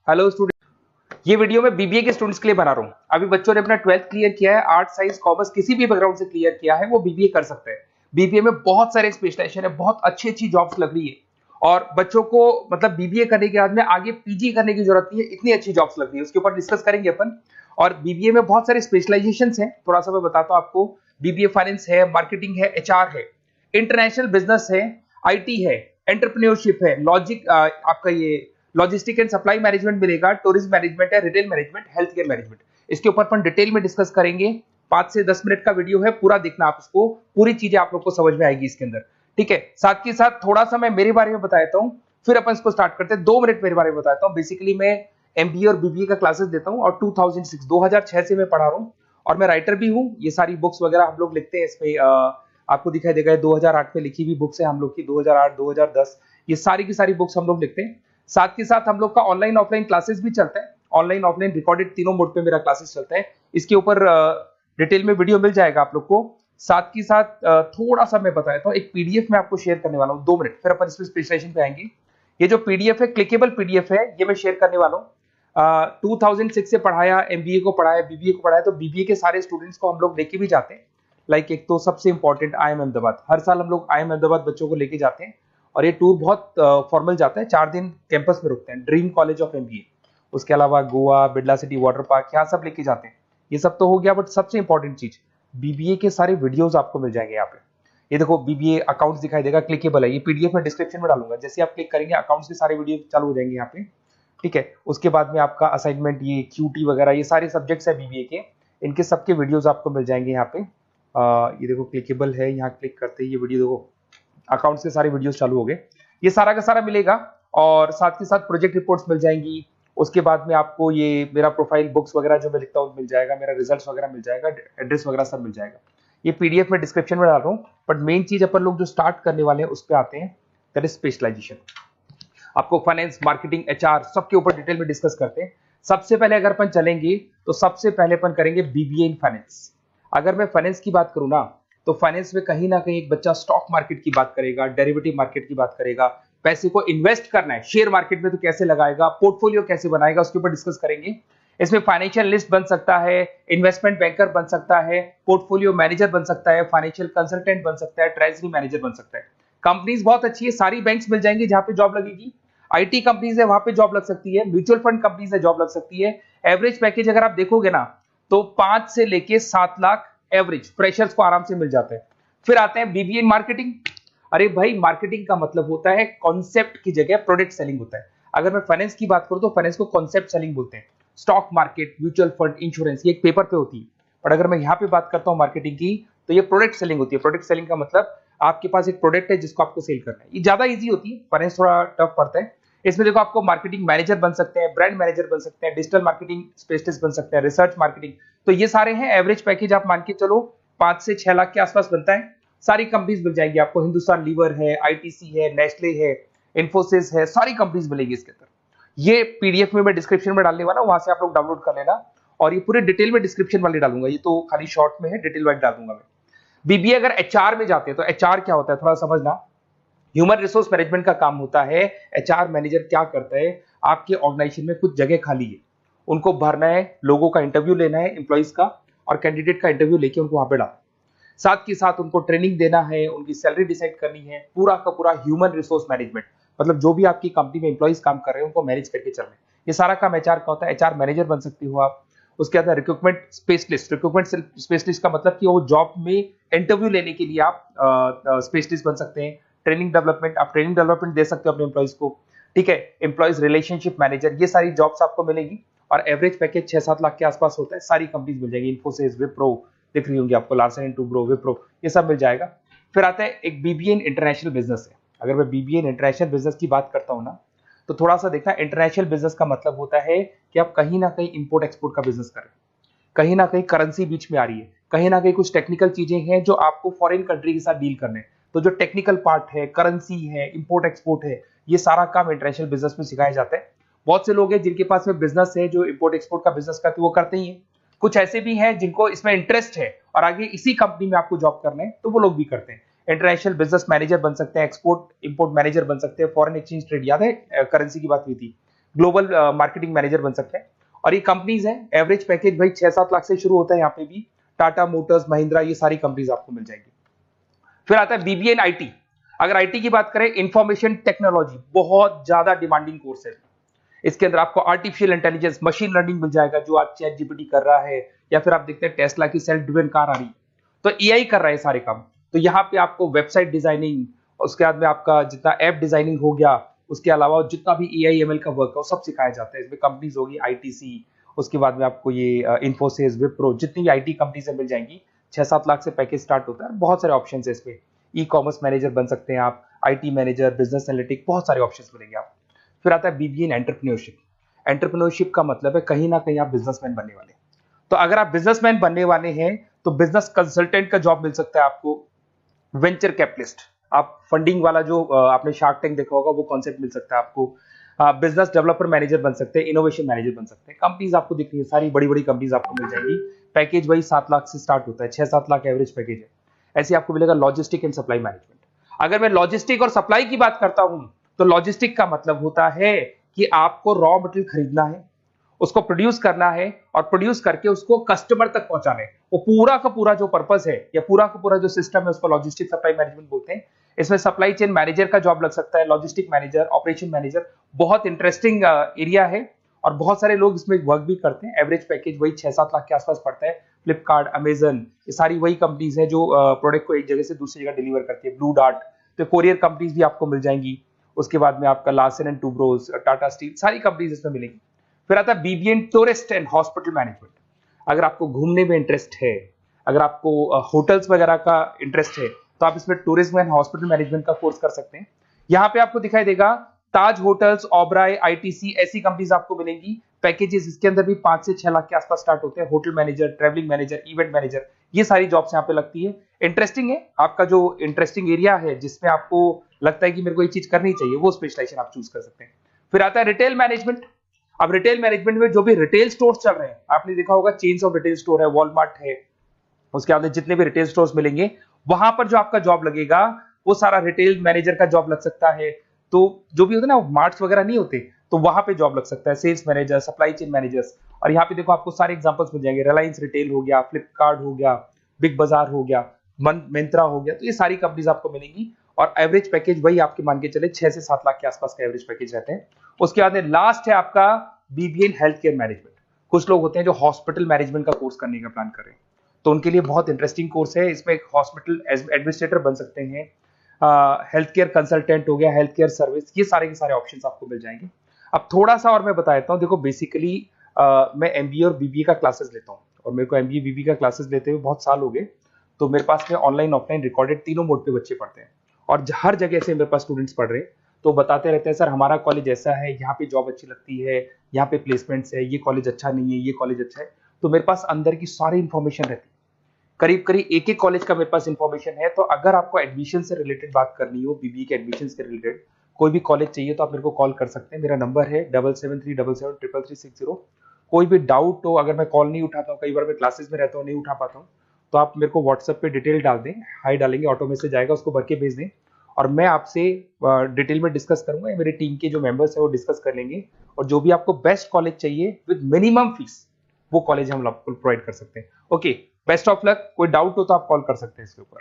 Hello student, ये video मैं BBA के स्टूडेंट्स के लिए बना रहा हूँ। अभी बच्चों ने अपना 12th क्लियर किया है, आर्ट साइंस कॉमर्स किसी भी बैकग्राउंड से क्लियर किया है, वो बीबीए कर सकते हैं। बीबीए में बहुत सारे स्पेशलाइजेशन है, बहुत अच्छी अच्छी जॉब्स लग रही है और बच्चों को मतलब बीबीए करने के बाद में आगे पीजी करने की जरूरत नहीं है, इतनी अच्छी जॉब्स लग रही है। उसके ऊपर डिस्कस करेंगे अपन। और बीबीए में बहुत सारे स्पेशलाइजेशन है, थोड़ा सा मैं बताता हूँ आपको। बीबीए फाइनेंस है, मार्केटिंग है, एचआर है, इंटरनेशनल बिजनेस है, आईटी है, एंटरप्रेन्योरशिप है, लॉजिक आपका ये लॉजिस्टिक एंड सप्लाई मैनेजमेंट मिलेगा, टूरिज्म मैनेजमेंट है, retail management, health care management. इसके ऊपर अपन डिटेल में डिस्कस करेंगे। 5 से 10 मिनट का वीडियो है, पूरा देखना आप उसको, पूरी चीजें आप लोग को समझ में आएगी इसके अंदर। ठीक है, साथ के साथ थोड़ा सा मैं मेरे बारे में बताता हूँ, फिर अपन इसको स्टार्ट करते हैं। 2 मिनट मेरे बारे में बताता हूँ। बेसिकली मैं एमबीए और बीबीए का क्लासेस देता हूँ और 2006 से मैं पढ़ा रहा हूँ और मैं राइटर भी हूँ। ये सारी बुक्स वगैरह हम लोग लिखते हैं इसमें, आपको दिखाई देगा 2008 में लिखी हुई बुक्स है हम लोग की, 2008 2010 ये सारी की सारी बुक्स हम लोग लिखते हैं। साथ के साथ हम लोग का ऑनलाइन ऑफलाइन क्लासेस भी चलता है, ऑनलाइन ऑफलाइन रिकॉर्डेड तीनों मोड पे मेरा क्लासेस चलता है। इसके ऊपर डिटेल में वीडियो मिल जाएगा आप लोग को। साथ के साथ थोड़ा सा मैं बताता हूँ, एक पीडीएफ में आपको शेयर करने वाला हूँ, 2 मिनट, फिर अपन इसमें स्पेशलाइजेशन पे आएंगे। ये जो पीडीएफ है, क्लिकेबल पीडीएफ है, ये मैं शेयर करने वाला हूँ। 2006 से पढ़ाया, एमबीए को पढ़ाया, बीबीए को पढ़ाया, तो बीबीए के सारे स्टूडेंट्स को हम लोग लेके भी जाते हैं। लाइक एक तो सबसे इंपॉर्टेंट आईएम अहमदाबाद, हर साल हम लोग आईएम अहमदाबाद बच्चों को लेके जाते हैं और ये टूर बहुत फॉर्मल जाता है, 4 दिन कैंपस में रुकते हैं, ड्रीम कॉलेज ऑफ एमबीए। उसके अलावा Goa, Birla city water park, यहाँ सब लेके जाते हैं। ये सब तो हो गया, बट सबसे इंपॉर्टेंट चीज बीबीए के सारे वीडियोस आपको मिल जाएंगे यहाँ पे। ये देखो बीबीए अकाउंट्स दिखाई देगा, क्लिकेबल है, ये पीडीएफ में डिस्क्रिप्शन में डालूंगा। जैसे आप क्लिक करेंगे अकाउंट्स के सारे वीडियो चालू हो जाएंगे यहाँ पे। ठीक है, उसके बाद में आपका असाइनमेंट, ये क्यूटी वगैरह, ये सारे सब्जेक्ट्स है बीबीए के, इनके सबके वीडियोस आपको मिल जाएंगे यहाँ पे। ये देखो क्लिकेबल है, यहाँ क्लिक करते ही ये वीडियो देखो, अकाउंट्स के सारे वीडियोस चालू हो गए, ये सारा का सारा मिलेगा। और साथ के साथ प्रोजेक्ट रिपोर्ट्स मिल जाएंगी। उसके बाद में आपको ये मेरा प्रोफाइल बुक्स वगैरह जो मैं लिखता हूँ मिल जाएगा, मेरा रिजल्ट्स वगैरह मिल जाएगा, एड्रेस वगैरह सब मिल जाएगा। ये पीडीएफ में डिस्क्रिप्शन में डाल रहा हूँ। बट मेन चीज अपन लोग जो स्टार्ट करने वाले हैं उस पर आते हैं, दैट इज स्पेशलाइजेशन। आपको फाइनेंस, मार्केटिंग, एचआर सबके ऊपर डिटेल में डिस्कस करते हैं। सबसे पहले अगर अपन चलेंगे तो सबसे पहले अपन करेंगे बीबीए इन फाइनेंस। अगर मैं फाइनेंस की बात करूं ना, तो फाइनेंस में कहीं ना कहीं एक बच्चा स्टॉक मार्केट की बात करेगा, डेरिवेटिव मार्केट की बात करेगा, पैसे को इन्वेस्ट करना है शेयर मार्केट में तो कैसे लगाएगा, पोर्टफोलियो कैसे बनाएगा, उसके ऊपर डिस्कस करेंगे। इसमें फाइनेंशियल लिस्ट बन सकता है, इन्वेस्टमेंट बैंकर बन सकता है, पोर्टफोलियो मैनेजर बन सकता है, फाइनेंशियल कंसल्टेंट बन सकता है, ट्रेजरी मैनेजर बन सकता है। कंपनीज बहुत अच्छी है, सारी बैंक्स मिल जाएंगी जहां पे जॉब लगेगी। आईटी कंपनीज है, वहां पे जॉब लग सकती है, म्यूचुअल फंड कंपनीज है, जॉब लग सकती है। एवरेज पैकेज अगर आप देखोगे ना, तो 5 से लेके 7 लाख एवरेज फ्रेशर्स को आराम से मिल जाते हैं। फिर आते हैं बीबीए इन मार्केटिंग। अरे भाई, मार्केटिंग का मतलब होता है कॉन्सेप्ट की जगह प्रोडक्ट सेलिंग होता है। अगर मैं फाइनेंस की बात करूं तो फाइनेंस को कॉन्सेप्ट सेलिंग बोलते हैं। Stock market, mutual fund, insurance, ये एक पेपर पे होती है। और अगर मैं यहाँ पे बात करता हूँ मार्केटिंग की, तो ये प्रोडक्ट सेलिंग होती है। प्रोडक्ट सेलिंग का मतलब आपके पास एक प्रोडक्ट है जिसको आपको सेल करना है। ये ज्यादा ईजी होती है, फाइनेंस थोड़ा टफ पड़ता है। इसमें देखो आपको मार्केटिंग मैनेजर बन सकते हैं, ब्रांड मैनेजर बन सकते हैं, डिजिटल मार्केटिंग स्पेशलिस्ट बन सकते हैं, रिसर्च मार्केटिंग, तो ये सारे हैं। एवरेज पैकेज आप मान के चलो 5 से 6 लाख के आसपास बनता है। सारी कंपनीज मिल जाएंगी आपको, हिंदुस्तान लीवर है, आईटीसी है, नेस्ले है, इन्फोसिस है, सारी कंपनीज मिलेगी इसके अंदर। ये पीडीएफ में मैं डिस्क्रिप्शन में डालने वाला हूं, वहां से आप लोग डाउनलोड कर लेना। और ये पूरे डिटेल में डिस्क्रिप्शन वाले डालूंगा, ये तो खाली शॉर्ट में है, डिटेल वाइज डाल दूंगा मैं। बीबीए अगर एचआर में जाते हैं तो एचआर क्या होता है थोड़ा समझना। ह्यूमन रिसोर्स मैनेजमेंट का काम होता है। एचआर मैनेजर क्या करता है, आपके ऑर्गेनाइजेशन में कुछ जगह खाली है, उनको भरना है, लोगों का इंटरव्यू लेना है, एम्प्लॉइज का, और कैंडिडेट का इंटरव्यू लेके उनको वहां पे डालना। साथ के साथ उनको ट्रेनिंग देना है, उनकी सैलरी डिसाइड करनी है, पूरा का पूरा ह्यूमन रिसोर्स मैनेजमेंट, मतलब जो भी आपकी कंपनी में एम्प्लॉइज काम कर रहे हैं उनको मैनेज करके चलना है। ये सारा काम एचआर का होता है। एचआर मैनेजर बन सकते हो आप। उसके बाद रिक्रूटमेंट स्पेशलिस्ट। रिक्रूटमेंट स्पेशलिस्ट का मतलब कि वो जॉब में इंटरव्यू लेने के लिए आप स्पेशलिस्ट बन सकते हैं। ट्रेनिंग डेवलपमेंट, आप ट्रेनिंग डेवलपमेंट दे सकते हो अपने एम्प्लॉइज को। ठीक है, एम्प्लॉइज रिलेशनशिप मैनेजर, ये सारी जॉब्स आपको मिलेगी। और एवरेज पैकेज 6-7 लाख के आसपास होता है। सारी कंपनीज मिल जाएगी, इन्फोसिस, विप्रो दिख रही होंगी आपको, लार्सन एंड टुब्रो, विप्रो, ये सब मिल जाएगा। फिर आता है एक बीबीए इन इंटरनेशनल बिजनेस है। अगर मैं बीबीए इन इंटरनेशनल बिजनेस की बात करता हूँ ना, तो थोड़ा सा देखना, इंटरनेशनल बिजनेस का मतलब होता है कि आप कहीं ना कहीं इंपोर्ट एक्सपोर्ट का बिजनेस कर रहे हैं, कहीं ना कहीं करेंसी बीच में आ रही है, कहीं ना कहीं कुछ टेक्निकल चीजें हैं जो आपको फॉरेन कंट्री के साथ डील करने हैं। तो जो टेक्निकल पार्ट है, करेंसी है, इंपोर्ट एक्सपोर्ट है, ये सारा काम इंटरनेशनल बिजनेस में सिखाया जाता है। बहुत से लोग हैं जिनके पास में बिजनेस है जो इंपोर्ट एक्सपोर्ट का बिजनेस करते वो करते ही हैं। कुछ ऐसे भी हैं जिनको इसमें इंटरेस्ट है और आगे इसी कंपनी में आपको जॉब करना है, तो वो लोग भी करते हैं। इंटरनेशनल बिजनेस मैनेजर बन सकते हैं, एक्सपोर्ट इंपोर्ट मैनेजर बन सकते हैं, फॉरेन एक्सचेंज ट्रेड, याद है करेंसी की बात हुई थी, ग्लोबल मार्केटिंग मैनेजर बन सकते हैं। और ये कंपनीज है, एवरेज पैकेज भाई 6-7 लाख से शुरू होता है यहाँ पे भी। टाटा मोटर्स, महिंद्रा, ये सारी कंपनीज आपको मिल जाएगी। फिर आता है बीबीए इन आईटी। अगर आईटी की बात करें, इंफॉर्मेशन टेक्नोलॉजी बहुत ज्यादा डिमांडिंग कोर्स है। इसके अंदर आपको आर्टिफिशियल इंटेलिजेंस, मशीन लर्निंग मिल जाएगा, जो आज चैट जीपीटी कर रहा है, या फिर आप देखते हैं टेस्ला की सेल्फ ड्रिवन कार आ रही है, तो एआई कर रहा है सारे काम। तो यहाँ पे आपको वेबसाइट डिजाइनिंग, उसके बाद में आपका जितना ऐप डिजाइनिंग हो गया, उसके अलावा जितना भी एआई एमएल का वर्क है वो सब सिखाया जाता है। इसमें कंपनीज होगी आईटीसी, उसके बाद में आपको ये इन्फोसिस, विप्रो, जितनी भी आईटी कंपनीज मिल जाएंगी। 6-7 लाख से पैकेज स्टार्ट होता है। बहुत सारे ऑप्शन है इसमें। ई कॉमर्स मैनेजर बन सकते हैं आप, आईटी मैनेजर, बिजनेस एनालिटिक, बहुत सारे ऑप्शन मिलेंगे आप। फिर आता है बीबीए इन एंटरप्रेन्योरशिप। एंटरप्रेन्योरशिप का मतलब है कहीं ना कहीं आप बिजनेसमैन बनने वाले। तो अगर आप बिजनेसमैन बनने वाले हैं तो बिजनेस कंसल्टेंट का जॉब मिल सकता है आपको। वेंचर कैपिटलिस्ट, आप फंडिंग वाला जो आपने शार्क टैंक देखा होगा वो कॉन्सेप्ट मिल सकता है आपको। बिजनेस डेवलपर मैनेजर बन सकते हैं, इनोवेशन मैनेजर बन सकते हैं। कंपनीज आपको दिख रही है, सारी बड़ी बड़ी कंपनीज आपको मिल जाएंगी। पैकेज वही 7 लाख से स्टार्ट होता है, 6-7 लाख एवरेज पैकेज है। ऐसे आपको मिलेगा लॉजिस्टिक एंड सप्लाई मैनेजमेंट। अगर मैं लॉजिस्टिक और सप्लाई की बात करता हूं तो लॉजिस्टिक का मतलब होता है कि आपको रॉ मटेरियल खरीदना है, उसको प्रोड्यूस करना है, और प्रोड्यूस करके उसको कस्टमर तक पहुंचाना है। वो पूरा का पूरा जो पर्पस है या पूरा का पूरा जो सिस्टम है उसको लॉजिस्टिक सप्लाई मैनेजमेंट बोलते हैं। इसमें सप्लाई चेन मैनेजर का जॉब लग सकता है, लॉजिस्टिक मैनेजर, ऑपरेशन मैनेजर। बहुत इंटरेस्टिंग एरिया है और बहुत सारे लोग इसमें वर्क भी करते हैं। एवरेज पैकेज वही 6-7 लाख के आसपास पड़ता है। फ्लिपकार्ट, अमेजन, ये सारी वही कंपनीज है जो प्रोडक्ट को एक जगह से दूसरी जगह डिलीवर करती है। ब्लू डार्ट, तो कोरियर कंपनीज भी आपको मिल जाएंगी। उसके बाद में आपका Larsen and Toubro, Tata steel, सारी कंपनीज इसमें मिलेंगी। फिर आता है BBA in tourist and hospital management. अगर आपको घूमने में इंटरेस्ट है, अगर आपको होटल्स वगैरह का इंटरेस्ट है, तो आप इसमें टूरिज्म एंड हॉस्पिटल मैनेजमेंट का कोर्स कर सकते हैं। यहाँ पे आपको दिखाई देगा ताज होटल्स, ओबराय, आईटीसी, ऐसी कंपनीज आपको मिलेंगी। पैकेजेस इसके अंदर भी 5 से 6 लाख के आसपास स्टार्ट होते हैं। Hotel manager, travelling manager, event manager, ये सारी जॉब्स यहाँ पे लगती है। इंटरेस्टिंग है, आपका जो इंटरेस्टिंग एरिया है जिसमें आपको लगता है कि मेरे को ये चीज करनी चाहिए, वो स्पेशलाइजेशन आप चूज कर सकते हैं। फिर आता है रिटेल मैनेजमेंट। अब रिटेल मैनेजमेंट में जो भी रिटेल स्टोर्स चल रहे हैं, आपने देखा होगा चेन्स ऑफ रिटेल स्टोर है, वॉलमार्ट है, उसके बाद जितने भी रिटेल स्टोर्स मिलेंगे वहां पर जो आपका जॉब लगेगा वो सारा रिटेल मैनेजर का जॉब लग सकता है। तो जो भी होता है ना, मार्ट्स वगैरह नहीं होते, तो वहां पे जॉब लग सकता है, sales manager, supply chain managers. और यहाँ पे देखो आपको सारे एग्जांपल्स मिल जाएंगे। रिलायंस रिटेल हो गया, फ्लिपकार्ट हो गया, बिग बाजार हो गया, मिंत्रा हो गया, तो ये सारी कंपनीज आपको मिलेंगी। और एवरेज पैकेज वही आपके मान के चले 6 से 7 लाख के आसपास का एवरेज पैकेज रहते हैं। उसके बाद लास्ट है आपका BBA in health care management. कुछ लोग होते हैं जो हॉस्पिटल मैनेजमेंट का कोर्स करने का प्लान कर रहे हैं, तो उनके लिए बहुत इंटरेस्टिंग कोर्स है। इसमें एक हॉस्पिटल एडमिनिस्ट्रेटर बन सकते हैं, हेल्थ केयर कंसल्टेंट हो गया, हेल्थ केयर सर्विस, ये सारे के सारे ऑप्शंस आपको मिल जाएंगे। अब थोड़ा सा और मैं बता देता हूँ। देखो बेसिकली मैं एमबीए और बीबीए का क्लासेस लेता हूँ, और मेरे को एमबीए बीबीए का क्लासेस लेते हुए बहुत साल हो गए। तो मेरे पास में ऑनलाइन ऑफलाइन रिकॉर्डेड तीनों मोड पे बच्चे पढ़ते हैं, और हर जगह से मेरे पास स्टूडेंट्स पढ़ रहे हैं। तो बताते रहते हैं सर हमारा कॉलेज ऐसा है, यहाँ पे जॉब अच्छी लगती है, यहाँ पे प्लेसमेंट्स है, ये कॉलेज अच्छा नहीं है, ये कॉलेज अच्छा है। तो मेरे पास अंदर की सारी इंफॉर्मेशन रहती है, करीब करीब एक एक कॉलेज का मेरे पास इंफॉर्मेशन है। तो अगर आपको एडमिशन से रिलेटेड बात करनी हो, बीबीए के एडमिशन से रिलेटेड कोई भी कॉलेज चाहिए, तो आप मेरे को कॉल कर सकते हैं। मेरा नंबर है 7737733360। कोई भी डाउट हो, अगर मैं कॉल नहीं उठाता हूँ, कई बार मैं क्लासेस में रहता हूँ, नहीं उठा पाता हूँ, तो आप मेरे को व्हाट्सएप पे डिटेल डाल दें, हाई डालेंगे, ऑटो मैसेज आएगा, उसको भर के भेज दें, और मैं आपसे डिटेल में डिस्कस करूंगा। मेरे टीम के जो मेंबर्स हैं वो डिस्कस कर लेंगे, और जो भी आपको बेस्ट कॉलेज चाहिए विद मिनिमम फीस, वो कॉलेज हम आपको प्रोवाइड कर सकते हैं। Okay, best of luck. कोई डाउट हो तो आप कॉल कर सकते हैं इसके ऊपर।